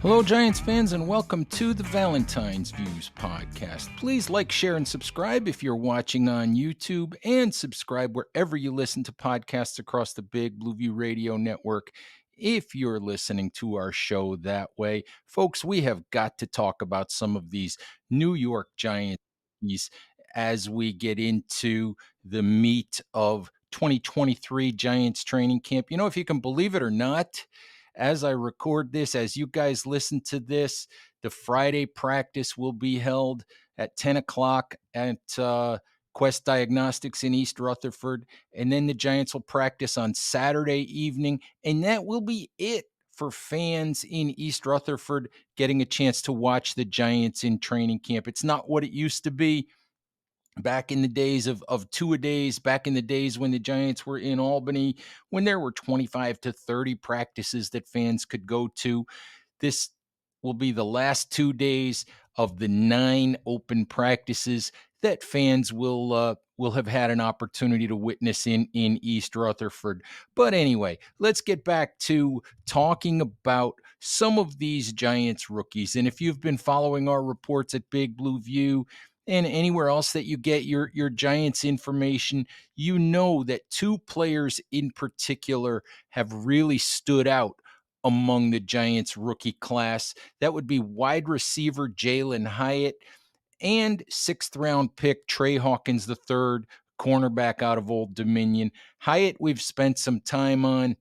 Hello, Giants fans, and welcome to the Valentine's Views podcast. Please like, share, and subscribe if you're watching on YouTube, and subscribe wherever you listen to podcasts across the Big Blue View Radio Network if you're listening to our show that way. Folks, we have got to talk about some of these New York Giants as we get into the meat of 2023 Giants training camp. You know, if you can believe it or not, as I record this, as you guys listen to this, the Friday practice will be held at 10 o'clock at Quest Diagnostics in East Rutherford. And then the Giants will practice on Saturday evening. And that will be it for fans in East Rutherford getting a chance to watch the Giants in training camp. It's not what it used to be back in the days of two-a-days, back in the days when the Giants were in Albany, when there were 25 to 30 practices that fans could go to. This will be the last 2 days of the 9 open practices that fans will have had an opportunity to witness in East Rutherford. But anyway, let's get back to talking about some of these Giants rookies. And if you've been following our reports at Big Blue View and anywhere else that you get your Giants information, you know that 2 players in particular have really stood out among the Giants rookie class. That would be wide receiver Jalin Hyatt and 6th round pick Tre Hawkins the third, cornerback out of Old Dominion. Hyatt, we've spent some time on.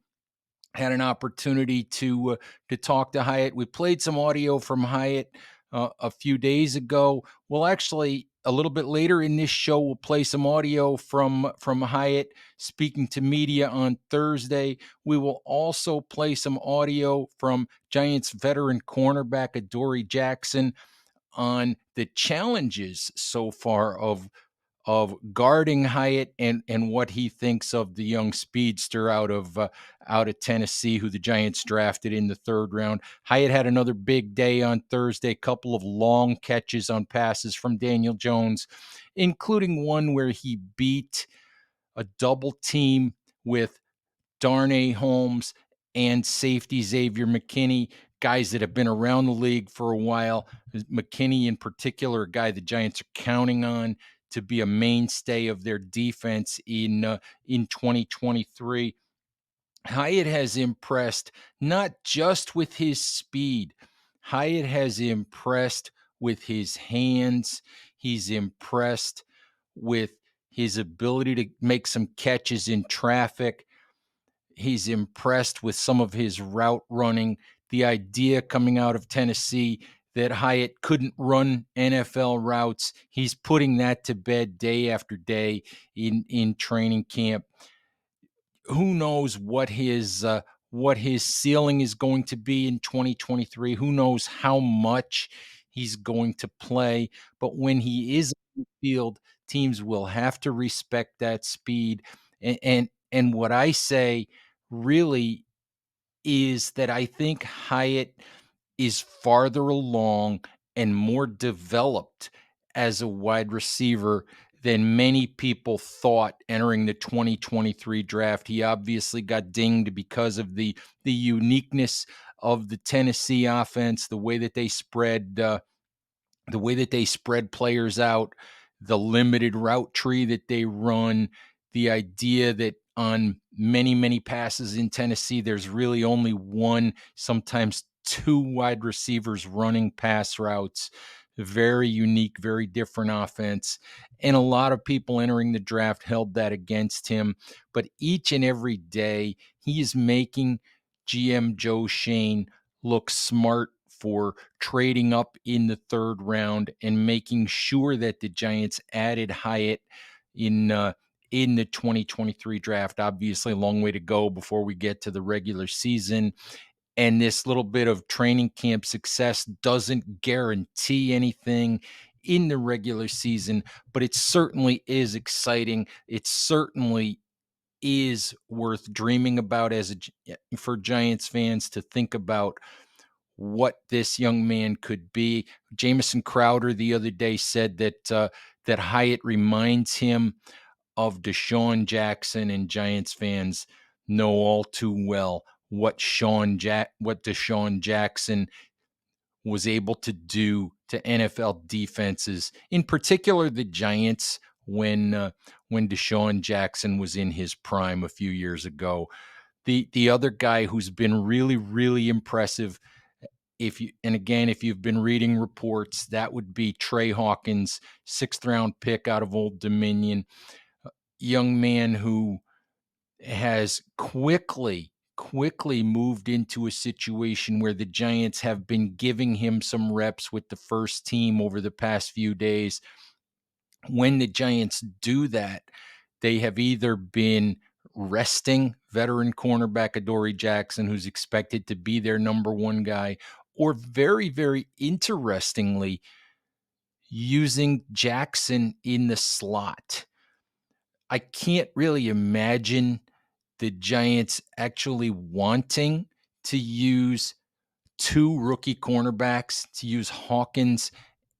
Had an opportunity to talk to Hyatt. We played some audio from Hyatt a few days ago. We'll actually a little bit later in this show we'll play some audio from Hyatt speaking to media on Thursday. We will also play some audio from Giants veteran cornerback Adoree Jackson on the challenges so far of guarding Hyatt and what he thinks of the young speedster out of Tennessee, who the Giants drafted in the 3rd round. Hyatt had another big day on Thursday, a couple of long catches on passes from Daniel Jones, including one where he beat a double team with Darnay Holmes and safety Xavier McKinney, guys that have been around the league for a while. McKinney in particular, a guy the Giants are counting on to be a mainstay of their defense in 2023. Hyatt has impressed not just with his speed. Hyatt has impressed with his hands. He's impressed with his ability to make some catches in traffic. He's impressed with some of his route running. The idea coming out of Tennessee that Hyatt couldn't run NFL routes, he's putting that to bed day after day in training camp. Who knows what his ceiling is going to be in 2023? Who knows how much he's going to play? But when he is in the field, teams will have to respect that speed. And what I say really is that I think Hyatt is farther along and more developed as a wide receiver than many people thought entering the 2023 draft. He obviously got dinged because of the uniqueness of the Tennessee offense, the way that they spread players out, the limited route tree that they run, the idea that on many, many passes in Tennessee, there's really only one, sometimes 2 wide receivers running pass routes. Very unique, very different offense. And a lot of people entering the draft held that against him. But each and every day, he is making GM Joe Schoen look smart for trading up in the 3rd round and making sure that the Giants added Hyatt in the 2023 draft. Obviously, a long way to go before we get to the regular season. And this little bit of training camp success doesn't guarantee anything in the regular season, but it certainly is exciting. It certainly is worth dreaming about for Giants fans to think about what this young man could be. Jamison Crowder the other day said that Hyatt reminds him of Deshaun Jackson, and Giants fans know all too well what Deshaun Jackson was able to do to NFL defenses, in particular the Giants, when Deshaun Jackson was in his prime a few years ago. The other guy who's been really, really impressive, if you've been reading reports, that would be Tre Hawkins, 6th-round pick out of Old Dominion, young man who has quickly moved into a situation where the Giants have been giving him some reps with the first team over the past few days. When the Giants do that, they have either been resting veteran cornerback Adoree Jackson, who's expected to be their number one guy, or very, very interestingly, using Jackson in the slot. I can't really imagine the Giants actually wanting to use two rookie cornerbacks, to use Hawkins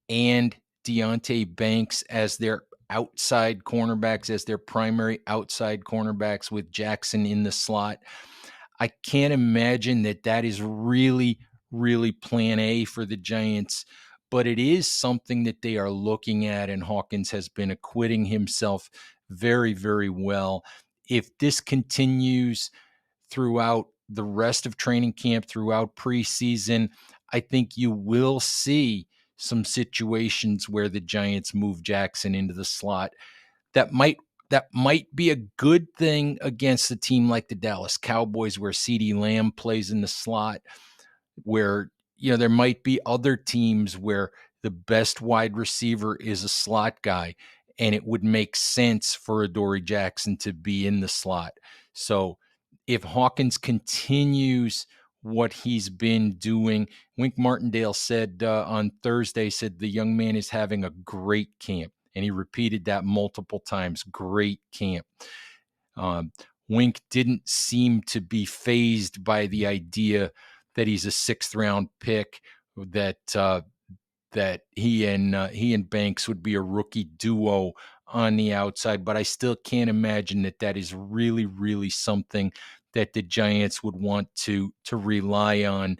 and Deonte Banks as their outside cornerbacks, as their primary outside cornerbacks, with Jackson in the slot. I can't imagine that is really, really plan A for the Giants, but it is something that they are looking at, and Hawkins has been acquitting himself very, very well. If this continues throughout the rest of training camp, throughout preseason, I think you will see some situations where the Giants move Jackson into the slot. That might be a good thing against a team like the Dallas Cowboys, where CeeDee Lamb plays in the slot, where there might be other teams where the best wide receiver is a slot guy, and it would make sense for Adoree Jackson to be in the slot. So if Hawkins continues what he's been doing, Wink Martindale said on Thursday, said the young man is having a great camp. And he repeated that multiple times, great camp. Wink didn't seem to be fazed by the idea that he's a 6th-round pick, that he and Banks would be a rookie duo on the outside. But I still can't imagine that is really, really something that the Giants would want to rely on,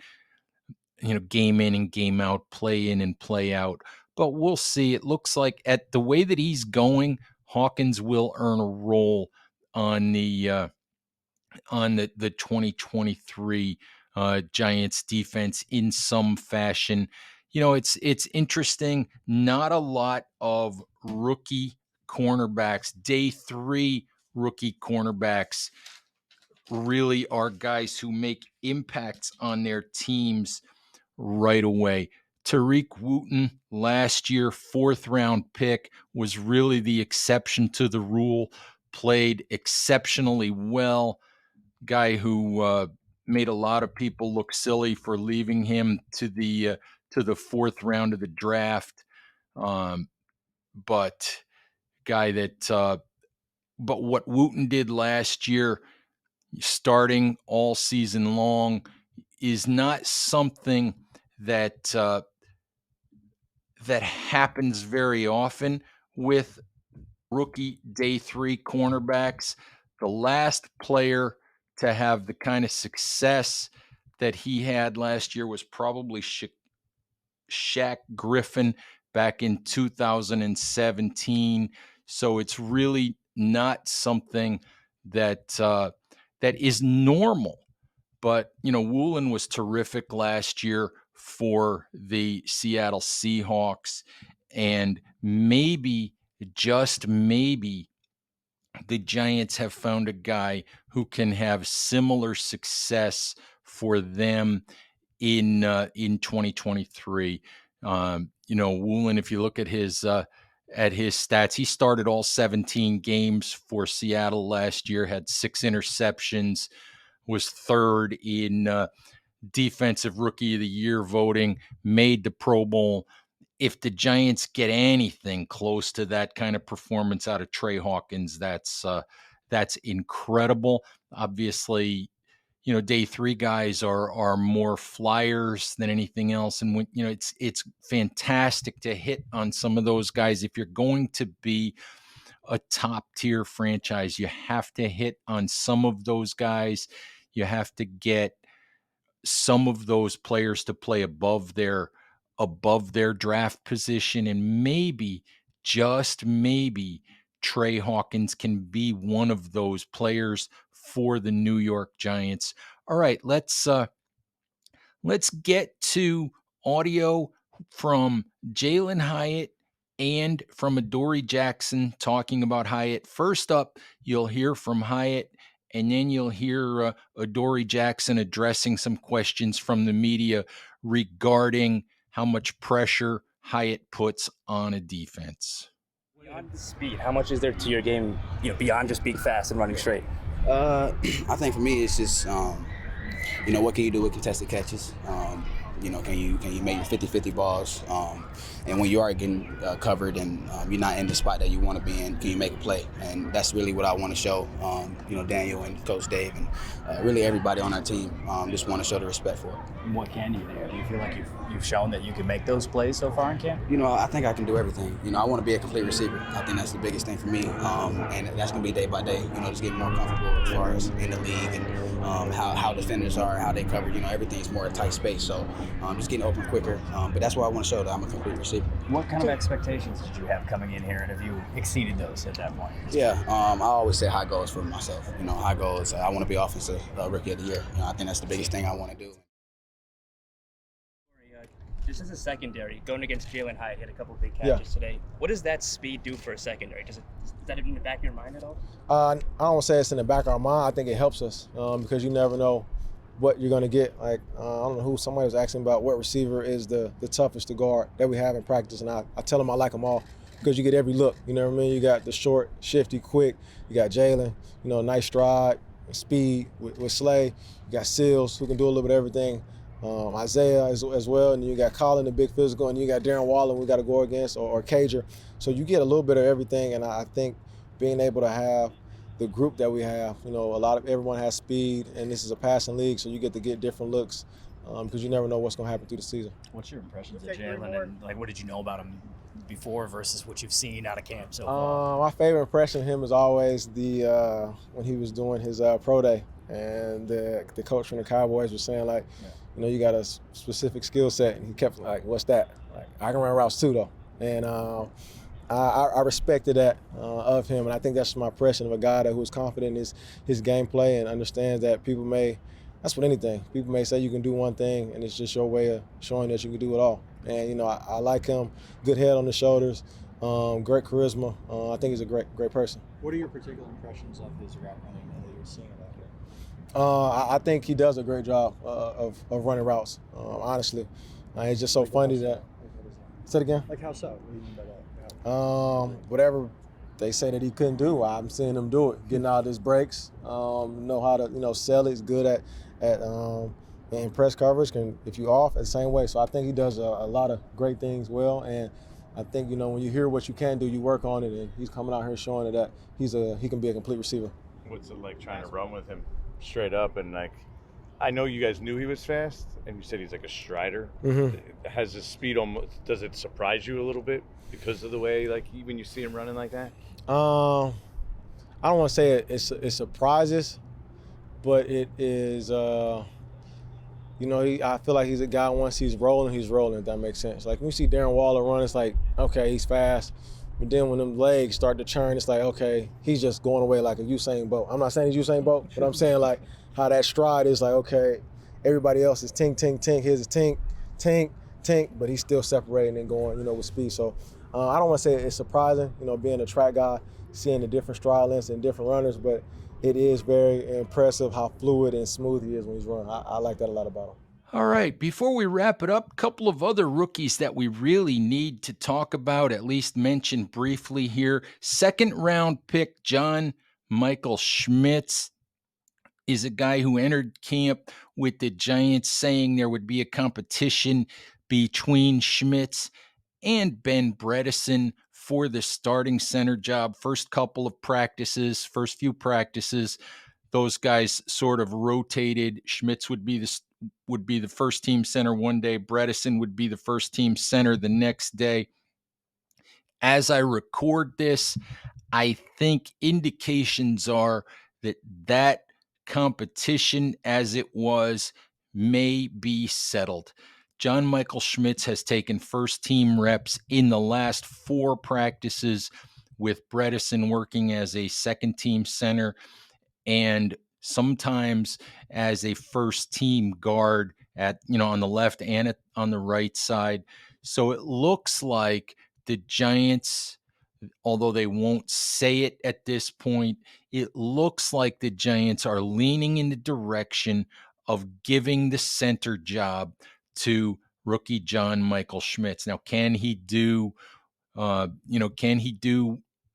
game in and game out, play in and play out. But we'll see. It looks like, at the way that he's going, Hawkins will earn a role on the 2023 Giants defense in some fashion. It's interesting. Not a lot of rookie cornerbacks, day 3 rookie cornerbacks, really are guys who make impacts on their teams right away. Tariq Wooten, last year, 4th-round pick, was really the exception to the rule, played exceptionally well. Guy who made a lot of people look silly for leaving him to the 4th round of the draft. But guy that but what Wooten did last year, starting all season long, is not something that happens very often with rookie day 3 cornerbacks. The last player to have the kind of success that he had last year was probably Shaq Griffin back in 2017. So it's really not something that is normal. But Woolen was terrific last year for the Seattle Seahawks, and maybe, just maybe, the Giants have found a guy who can have similar success for them in 2023. Woolen, if you look at his stats, he started all 17 games for Seattle last year, had 6 interceptions, was 3rd in defensive rookie of the year voting, made the Pro Bowl. If the Giants get anything close to that kind of performance out of Tre Hawkins, that's incredible. Obviously, day 3 guys are more flyers than anything else, and when it's fantastic to hit on some of those guys. If you're going to be a top tier franchise, you have to hit on some of those guys. You have to get some of those players to play above their above their draft position, and maybe, just maybe, Tre Hawkins can be one of those players for the New York Giants. All right, let's get to audio from Jalin Hyatt and from Adoree Jackson talking about Hyatt. First up, you'll hear from Hyatt, and then you'll hear Adoree Jackson addressing some questions from the media regarding how much pressure Hyatt puts on a defense. Beyond speed, how much is there to your game, beyond just being fast and running straight? I think for me, it's just what can you do with contested catches? Can you make 50-50 balls? And when you are getting covered and you're not in the spot that you want to be in, can you make a play? And that's really what I want to show, Daniel and Coach Dave and really everybody on our team just want to show the respect for it. What can you do? Do you feel like you've shown that you can make those plays so far in camp? I think I can do everything. I want to be a complete receiver. I think that's the biggest thing for me. And that's going to be day by day, just getting more comfortable as far as in the league and how defenders are, how they cover, everything's more a tight space. So just getting open quicker. But that's why I want to show that I'm a complete receiver. What kind of expectations did you have coming in here, and have you exceeded those at that point? Yeah, I always say high goals for myself. High goals. I want to be offensive rookie of the year. I think that's the biggest thing I want to do. Just as a secondary, going against Jalin Hyatt, hit a couple of big catches today. What does that speed do for a secondary? Is that in the back of your mind at all? I don't want to say it's in the back of our mind. I think it helps us because you never know what you're going to get. Like, I don't know who, somebody was asking about what receiver is the toughest to guard that we have in practice. And I tell them I like them all because you get every look. You know what I mean? You got the short, shifty, quick. You got Jalin, nice stride, speed with Slay. You got Seals, who can do a little bit of everything. Isaiah as well, and you got Colin, the big physical, and you got Darren Waller we got to go against, or Cager. So you get a little bit of everything, and I think being able to have the group that we have, everyone has speed, and this is a passing league, so you get to get different looks because you never know what's going to happen through the season. What's your impressions of Jalin, and what did you know about him before versus what you've seen out of camp so far? My favorite impression of him is always the when he was doing his pro day, and the coach from the Cowboys was saying you got a specific skill set, and he kept like, what's that? Like, I can run routes too, though. And I respected that of him, and I think that's my impression of a guy who is confident in his gameplay and understands that that's with anything. People may say you can do one thing, and it's just your way of showing that you can do it all. And, I like him, good head on the shoulders, great charisma. I think he's a great person. What are your particular impressions of his route running that you're seeing about here? I think he does a great job of running routes, honestly. It's just so funny that. Say it again? Like how so? What do you mean by that? Whatever they say that he couldn't do, I'm seeing him do it. Getting out of his breaks, know how to sell it. He's good at in press coverage. If you off, the same way. So I think he does a lot of great things well. And I think when you hear what you can do, you work on it. And he's coming out here showing that he can be a complete receiver. What's it like trying to run with him straight up? And I know you guys knew he was fast, and you said he's like a strider. Mm-hmm. Has his speed almost? Does it surprise you a little bit because of the way when you see him running like that? I don't want to say it surprises, but it is. I feel like he's a guy, once he's rolling, if that makes sense. Like when you see Darren Waller run, it's like, okay, he's fast. But then when them legs start to churn, it's like, okay, he's just going away like a Usain Bolt. I'm not saying he's Usain Bolt, but I'm saying like how that stride is like, okay, everybody else is tink, tink, tink. His is tink, tink, tink, but he's still separating and going, with speed. So I don't want to say it's surprising, being a track guy, seeing the different stride lengths and different runners, but it is very impressive how fluid and smooth he is when he's running. I like that a lot about him. All right, before we wrap it up, a couple of other rookies that we really need to talk about, at least mention briefly here. Second round pick, Michael Schmitz, is a guy who entered camp with the Giants saying there would be a competition between Schmitz and Ben Bredesen for the starting center job. First few practices, those guys sort of rotated. Schmitz would be the first team center one day. Bredesen would be the first team center the next day. As I record this, I think indications are that competition as it was may be settled. John Michael Schmitz has taken first team reps in the last 4 practices, with Bredesen working as a second team center and sometimes as a first team guard at, on the left and on the right side. So it looks like the Giants, although they won't say it at this point, it looks like the Giants are leaning in the direction of giving the center job to rookie John Michael Schmitz. Now, can he do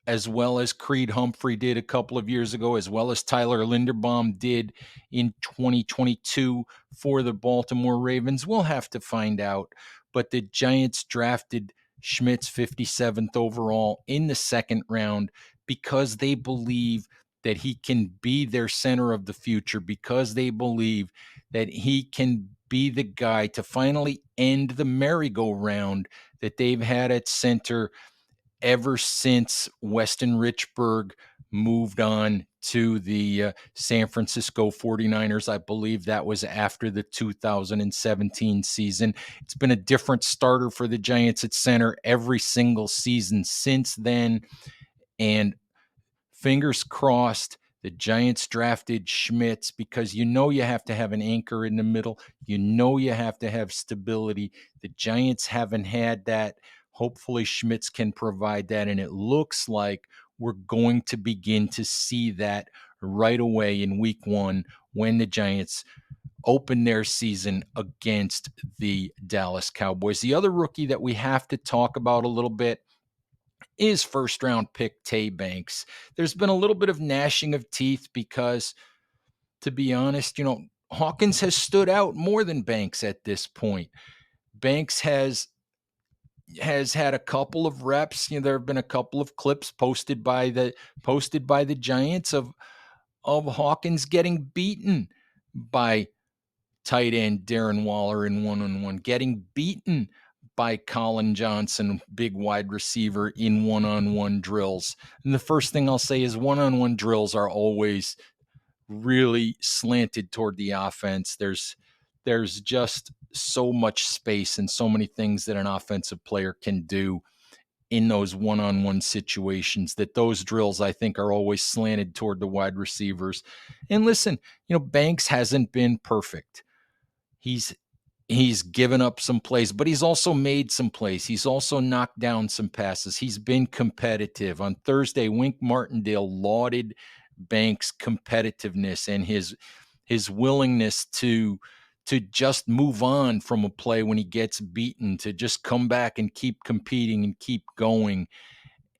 as well as Creed Humphrey did a couple of years ago, as well as Tyler Linderbaum did in 2022 for the Baltimore Ravens? We'll have to find out. But the Giants drafted Schmitz 57th overall in the second round because they believe that he can be their center of the future, because they believe that he can be the guy to finally end the merry-go-round that they've had at center ever since Weston Richburg moved on to the San Francisco 49ers. I believe that was after the 2017 season. It's been a different starter for the Giants at center every single season since then. And fingers crossed, the Giants drafted Schmitz because you have to have an anchor in the middle. You have to have stability. The Giants haven't had that. Hopefully Schmitz can provide that, and it looks like we're going to begin to see that right away in week 1 when the Giants open their season against the Dallas Cowboys. The other rookie that we have to talk about a little bit is first-round pick Tay Banks. There's been a little bit of gnashing of teeth because, to be honest, Hawkins has stood out more than Banks at this point. Banks has had a couple of reps. There have been a couple of clips posted by the Giants of Hawkins getting beaten by tight end Darren Waller in one-on-one, getting beaten by Colin Johnson, big wide receiver, in one-on-one drills. And the first thing I'll say is one-on-one drills are always really slanted toward the offense. There's just so much space and so many things that an offensive player can do in those one-on-one situations that those drills, I think, are always slanted toward the wide receivers. And listen, Banks hasn't been perfect. He's given up some plays, but he's also made some plays. He's also knocked down some passes. He's been competitive. On Thursday, Wink Martindale lauded Banks' competitiveness and his willingness to just move on from a play when he gets beaten, to just come back and keep competing and keep going.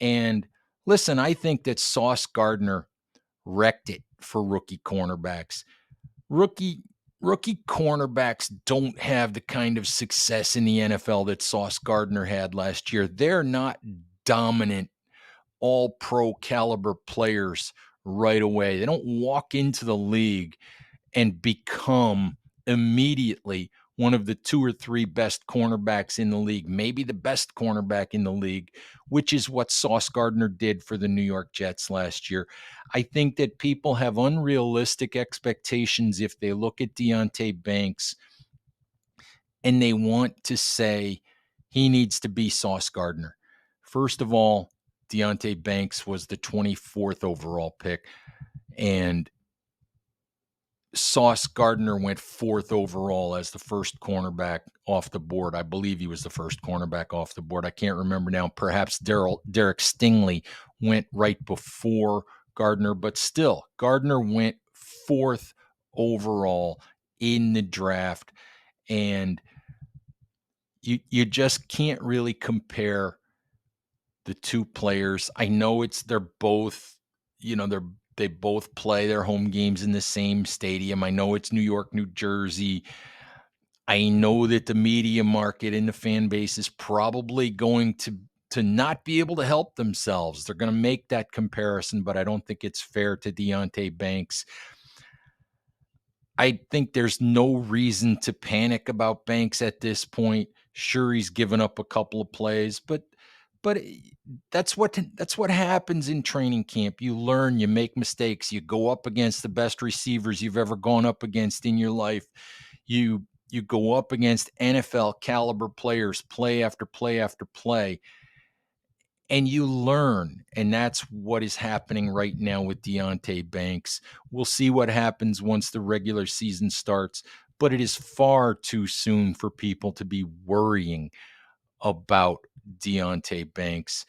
And listen, I think that Sauce Gardner wrecked it for rookie cornerbacks. Rookie cornerbacks don't have the kind of success in the NFL that Sauce Gardner had last year. They're not dominant, all-pro caliber players right away. They don't walk into the league and become immediately one of the 2 or 3 best cornerbacks in the league, maybe the best cornerback in the league, which is what Sauce Gardner did for the New York Jets last year. I think that people have unrealistic expectations if they look at Deonte Banks and they want to say he needs to be Sauce Gardner. First of all, Deonte Banks was the 24th overall pick, and Sauce Gardner went 4th overall as the first cornerback off the board. I believe he was the first cornerback off the board. I can't remember now. Perhaps Derek Stingley went right before Gardner, but still, Gardner went 4th overall in the draft, and you just can't really compare the two players. I know they're both, they both play their home games in the same stadium. I know it's New York, New Jersey. I know that the media market and the fan base is probably going to not be able to help themselves. They're going to make that comparison, but I don't think it's fair to Deonte Banks. I think there's no reason to panic about Banks at this point. Sure, he's given up a couple of plays, but that's what happens in training camp. You learn, you make mistakes, you go up against the best receivers you've ever gone up against in your life. You you go up against NFL caliber players play after play after play, and you learn. And that's what is happening right now with Deonte Banks. We'll see what happens once the regular season starts, but it is far too soon for people to be worrying about Deonte Banks.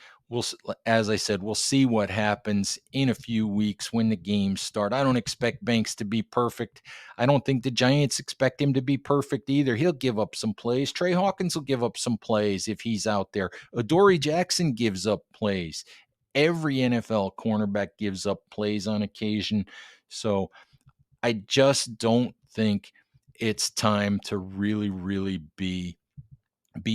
As I said, we'll see what happens in a few weeks when the games start. I don't expect Banks to be perfect. I don't think the Giants expect him to be perfect either. He'll give up some plays. Tre Hawkins will give up some plays if he's out there. Adoree Jackson gives up plays. Every NFL cornerback gives up plays on occasion. So I just don't think it's time to really be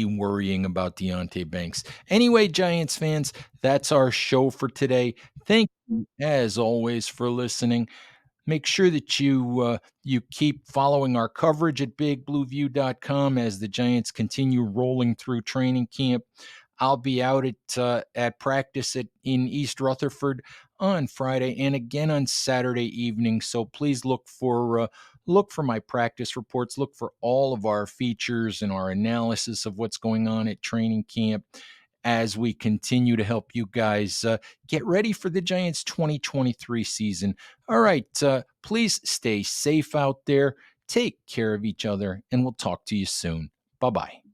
worrying about Deonte Banks. Anyway, Giants fans, that's our show for today. Thank you, as always, for listening. Make sure that you keep following our coverage at bigblueview.com as the Giants continue rolling through training camp. I'll be out at practice in East Rutherford on Friday and again on Saturday evening. So please look for my practice reports. Look for all of our features and our analysis of what's going on at training camp as we continue to help you guys get ready for the Giants 2023 season. All right, please stay safe out there. Take care of each other, and we'll talk to you soon. Bye-bye.